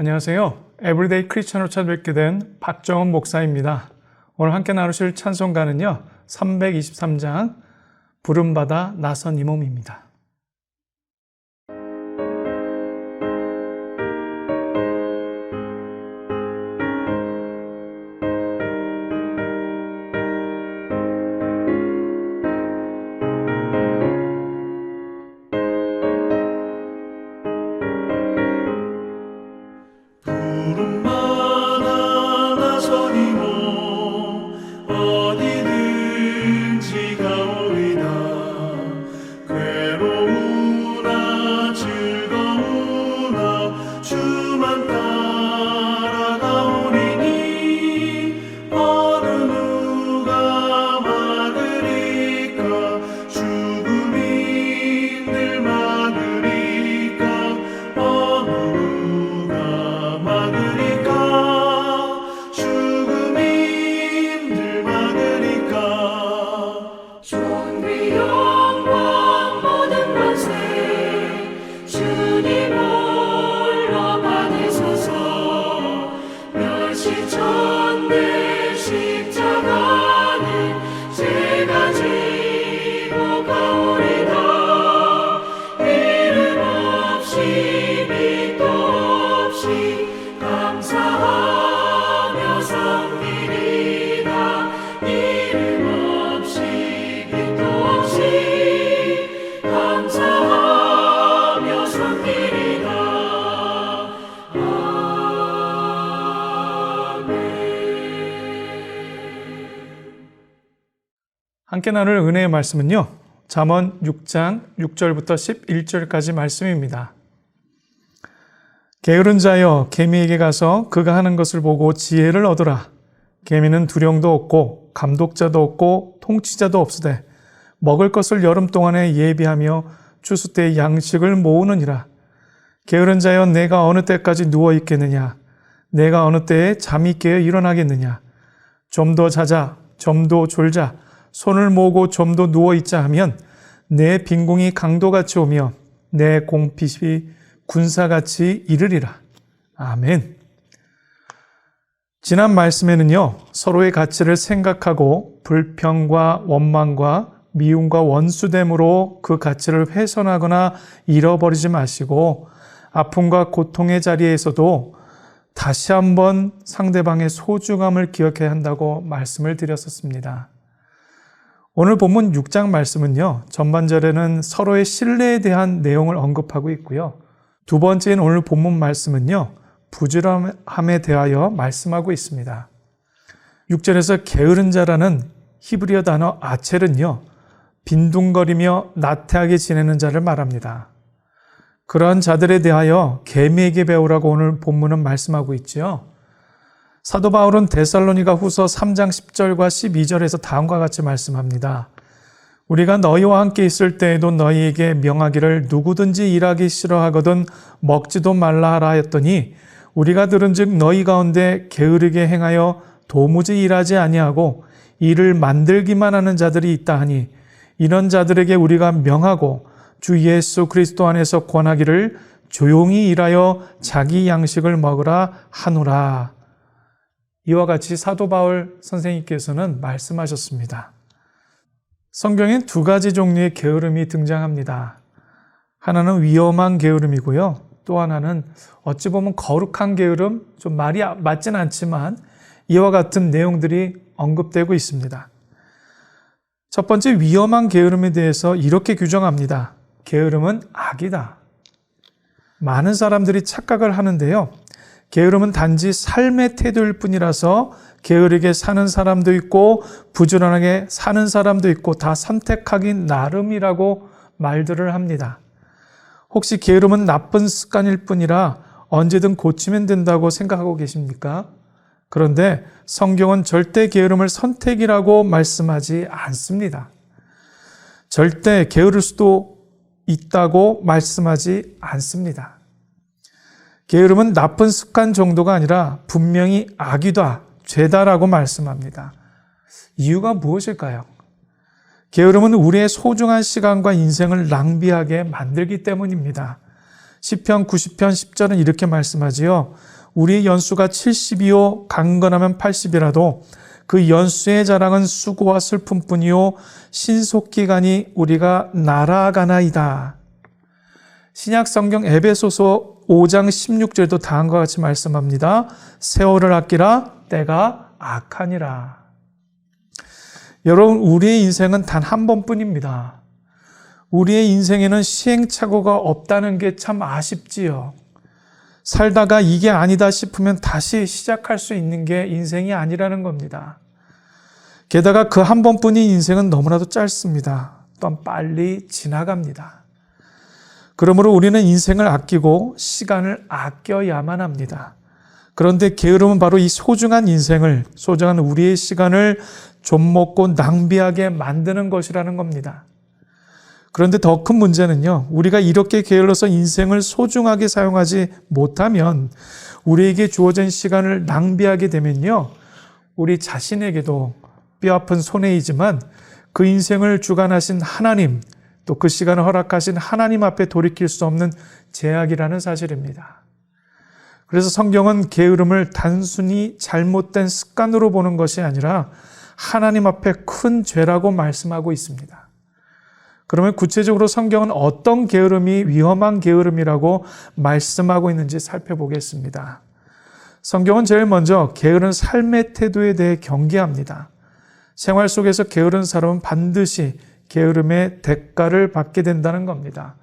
안녕하세요. 에브리데이 크리스천으로 찾아뵙게 된 박정은 목사입니다. 오늘 함께 나누실 찬송가는요, 323장 부름받아 나선 이 몸입니다. 함께 나눌 은혜의 말씀은요, 잠언 6장 6절부터 11절까지 말씀입니다. 게으른 자여, 개미에게 가서 그가 하는 것을 보고 지혜를 얻으라. 개미는 두령도 없고 감독자도 없고 통치자도 없으되 먹을 것을 여름 동안에 예비하며 추수 때 양식을 모으느니라. 게으른 자여, 내가 어느 때까지 누워 있겠느냐? 내가 어느 때에 잠이 깨어 일어나겠느냐? 좀 더 자자, 좀 더 졸자, 손을 모으고 좀 더 누워있자 하면 내 빈궁이 강도같이 오며 내 공핍이 군사같이 이르리라. 아멘. 지난 말씀에는요, 서로의 가치를 생각하고 불평과 원망과 미움과 원수됨으로 그 가치를 훼손하거나 잃어버리지 마시고 아픔과 고통의 자리에서도 다시 한번 상대방의 소중함을 기억해야 한다고 말씀을 드렸었습니다. 오늘 본문 6장 말씀은요, 전반절에는 서로의 신뢰에 대한 내용을 언급하고 있고요. 두 번째인 오늘 본문 말씀은요, 부지런함에 대하여 말씀하고 있습니다. 6절에서 게으른 자라는 히브리어 단어 아첼은요, 빈둥거리며 나태하게 지내는 자를 말합니다. 그러한 자들에 대하여 개미에게 배우라고 오늘 본문은 말씀하고 있죠. 사도 바울은 데살로니가 후서 3장 10절과 12절에서 다음과 같이 말씀합니다. 우리가 너희와 함께 있을 때에도 너희에게 명하기를 누구든지 일하기 싫어하거든 먹지도 말라 하라 했더니 우리가 들은즉 너희 가운데 게으르게 행하여 도무지 일하지 아니하고 일을 만들기만 하는 자들이 있다 하니 이런 자들에게 우리가 명하고 주 예수 그리스도 안에서 권하기를 조용히 일하여 자기 양식을 먹으라 하노라. 이와 같이 사도 바울 선생님께서는 말씀하셨습니다. 성경엔 두 가지 종류의 게으름이 등장합니다. 하나는 위험한 게으름이고요. 또 하나는 어찌 보면 거룩한 게으름, 좀 말이 맞진 않지만 이와 같은 내용들이 언급되고 있습니다. 첫 번째 위험한 게으름에 대해서 이렇게 규정합니다. 게으름은 악이다. 많은 사람들이 착각을 하는데요. 게으름은 단지 삶의 태도일 뿐이라서 게으르게 사는 사람도 있고 부지런하게 사는 사람도 있고 다 선택하기 나름이라고 말들을 합니다. 혹시 게으름은 나쁜 습관일 뿐이라 언제든 고치면 된다고 생각하고 계십니까? 그런데 성경은 절대 게으름을 선택이라고 말씀하지 않습니다. 절대 게으를 수도 있다고 말씀하지 않습니다. 게으름은 나쁜 습관 정도가 아니라 분명히 악이다, 죄다라고 말씀합니다. 이유가 무엇일까요? 게으름은 우리의 소중한 시간과 인생을 낭비하게 만들기 때문입니다. 시편 90편 10절은 이렇게 말씀하지요. 우리의 연수가 70이요 강건하면 80이라도 그 연수의 자랑은 수고와 슬픔뿐이요 신속기간이 우리가 날아가나이다. 신약성경 에베소서 5장 16절도 다음과 같이 말씀합니다. 세월을 아끼라 때가 악하니라. 여러분, 우리의 인생은 단 한 번뿐입니다. 우리의 인생에는 시행착오가 없다는 게 참 아쉽지요. 살다가 이게 아니다 싶으면 다시 시작할 수 있는 게 인생이 아니라는 겁니다. 게다가 그 한 번뿐인 인생은 너무나도 짧습니다. 또한 빨리 지나갑니다. 그러므로 우리는 인생을 아끼고 시간을 아껴야만 합니다. 그런데 게으름은 바로 이 소중한 인생을, 소중한 우리의 시간을 좀먹고 낭비하게 만드는 것이라는 겁니다. 그런데 더 큰 문제는요, 우리가 이렇게 게을러서 인생을 소중하게 사용하지 못하면 우리에게 주어진 시간을 낭비하게 되면요, 우리 자신에게도 뼈아픈 손해이지만 그 인생을 주관하신 하나님, 또 그 시간을 허락하신 하나님 앞에 돌이킬 수 없는 제약이라는 사실입니다. 그래서 성경은 게으름을 단순히 잘못된 습관으로 보는 것이 아니라 하나님 앞에 큰 죄라고 말씀하고 있습니다. 그러면 구체적으로 성경은 어떤 게으름이 위험한 게으름이라고 말씀하고 있는지 살펴보겠습니다. 성경은 제일 먼저 게으른 삶의 태도에 대해 경계합니다. 생활 속에서 게으른 사람은 반드시 게으름의 대가를 받게 된다는 겁니다.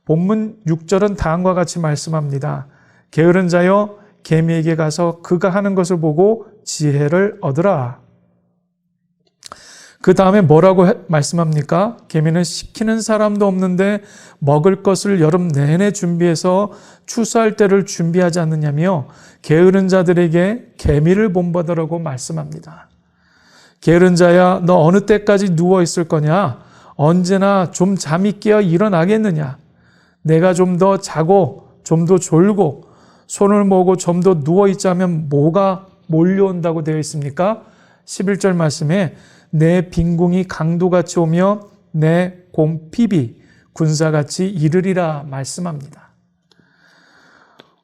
본문 6절은 다음과 같이 말씀합니다. 게으른 자여 개미에게 가서 그가 하는 것을 보고 지혜를 얻으라. 그 다음에 뭐라고 말씀합니까? 개미는 시키는 사람도 없는데 먹을 것을 여름 내내 준비해서 추수할 때를 준비하지 않느냐며 게으른 자들에게 개미를 본받으라고 말씀합니다. 게으른 자야, 너 어느 때까지 누워 있을 거냐? 언제나 좀 잠이 깨어 일어나겠느냐? 내가 좀 더 자고 좀 더 졸고 손을 모으고 좀 더 누워 있자면 뭐가 몰려온다고 되어 있습니까? 11절 말씀에 내 빈궁이 강도같이 오며 내 곰핍이 군사같이 이르리라 말씀합니다.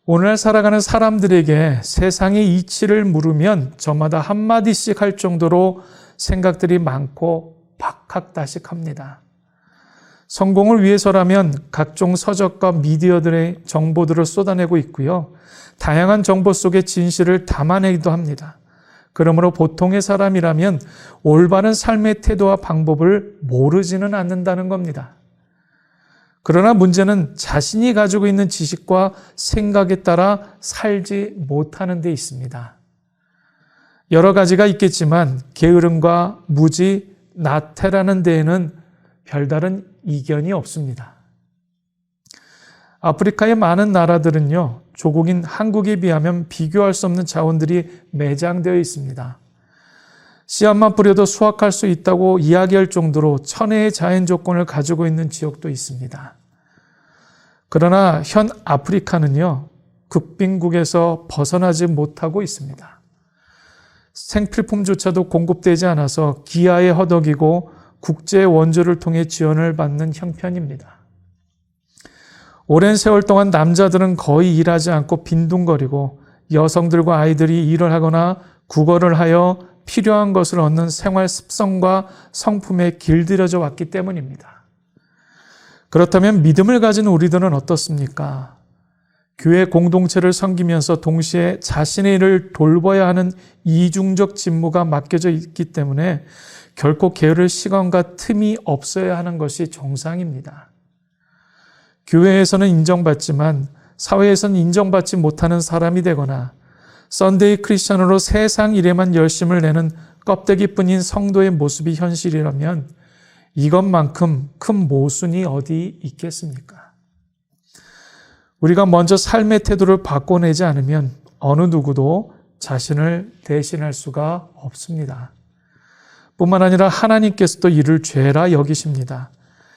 오늘날 살아가는 사람들에게 세상의 이치를 물으면 저마다 한마디씩 할 정도로 생각들이 많고 박학다식합니다. 성공을 위해서라면 각종 서적과 미디어들의 정보들을 쏟아내고 있고요. 다양한 정보 속에 진실을 담아내기도 합니다. 그러므로 보통의 사람이라면 올바른 삶의 태도와 방법을 모르지는 않는다는 겁니다. 그러나 문제는 자신이 가지고 있는 지식과 생각에 따라 살지 못하는 데 있습니다. 여러 가지가 있겠지만 게으름과 무지, 나태라는 데에는 별다른 이견이 없습니다. 아프리카의 많은 나라들은요, 조국인 한국에 비하면 비교할 수 없는 자원들이 매장되어 있습니다. 씨앗만 뿌려도 수확할 수 있다고 이야기할 정도로 천혜의 자연 조건을 가지고 있는 지역도 있습니다. 그러나 현 아프리카는요, 극빈국에서 벗어나지 못하고 있습니다. 생필품조차도 공급되지 않아서 기아에 허덕이고 국제 원조를 통해 지원을 받는 형편입니다. 오랜 세월 동안 남자들은 거의 일하지 않고 빈둥거리고 여성들과 아이들이 일을 하거나 국어를 하여 필요한 것을 얻는 생활 습성과 성품에 길들여져 왔기 때문입니다. 그렇다면 믿음을 가진 우리들은 어떻습니까? 교회 공동체를 섬기면서 동시에 자신의 일을 돌봐야 하는 이중적 직무가 맡겨져 있기 때문에 결코 게으를 시간과 틈이 없어야 하는 것이 정상입니다. 교회에서는 인정받지만 사회에서는 인정받지 못하는 사람이 되거나 썬데이 크리스천으로 세상 일에만 열심을 내는 껍데기뿐인 성도의 모습이 현실이라면 이것만큼 큰 모순이 어디 있겠습니까? 우리가 먼저 삶의 태도를 바꿔내지 않으면 어느 누구도 자신을 대신할 수가 없습니다. 뿐만 아니라 하나님께서도 이를 죄라 여기십니다.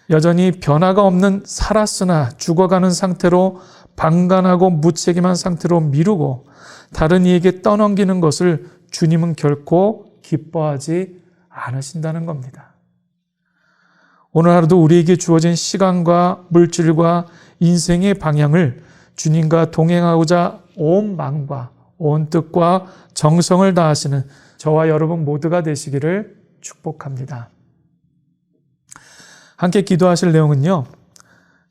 여전히 변화가 없는 살았으나 죽어가는 상태로 방관하고 무책임한 상태로 미루고 다른 이에게 떠넘기는 것을 주님은 결코 기뻐하지 않으신다는 겁니다. 오늘 하루도 우리에게 주어진 시간과 물질과 인생의 방향을 주님과 동행하고자 온 마음과 온 뜻과 정성을 다하시는 저와 여러분 모두가 되시기를 축복합니다. 함께 기도하실 내용은요.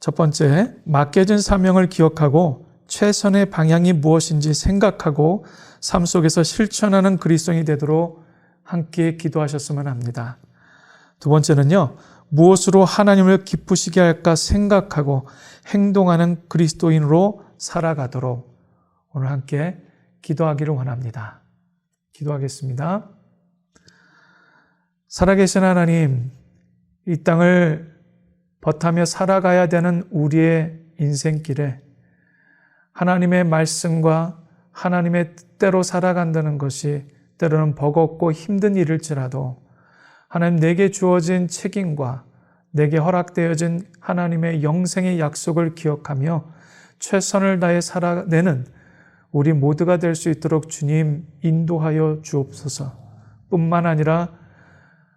첫 번째, 맡겨진 사명을 기억하고 최선의 방향이 무엇인지 생각하고 삶 속에서 실천하는 그리스도인이 되도록 함께 기도하셨으면 합니다. 두 번째는요. 무엇으로 하나님을 기쁘시게 할까 생각하고 행동하는 그리스도인으로 살아가도록 오늘 함께 기도하기를 원합니다. 기도하겠습니다. 살아계신 하나님, 이 땅을 버타며 살아가야 되는 우리의 인생길에 하나님의 말씀과 하나님의 뜻대로 살아간다는 것이 때로는 버겁고 힘든 일일지라도 하나님 내게 주어진 책임과 내게 허락되어진 하나님의 영생의 약속을 기억하며 최선을 다해 살아내는 우리 모두가 될 수 있도록 주님 인도하여 주옵소서. 뿐만 아니라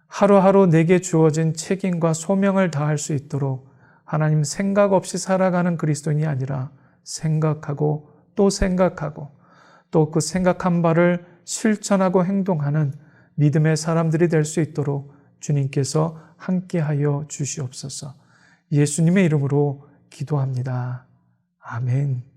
하루하루 내게 주어진 책임과 소명을 다할 수 있도록 하나님 생각 없이 살아가는 그리스도인이 아니라 생각하고 또 그 생각한 바를 실천하고 행동하는 믿음의 사람들이 될 수 있도록 주님께서 함께하여 주시옵소서. 예수님의 이름으로 기도합니다. 아멘.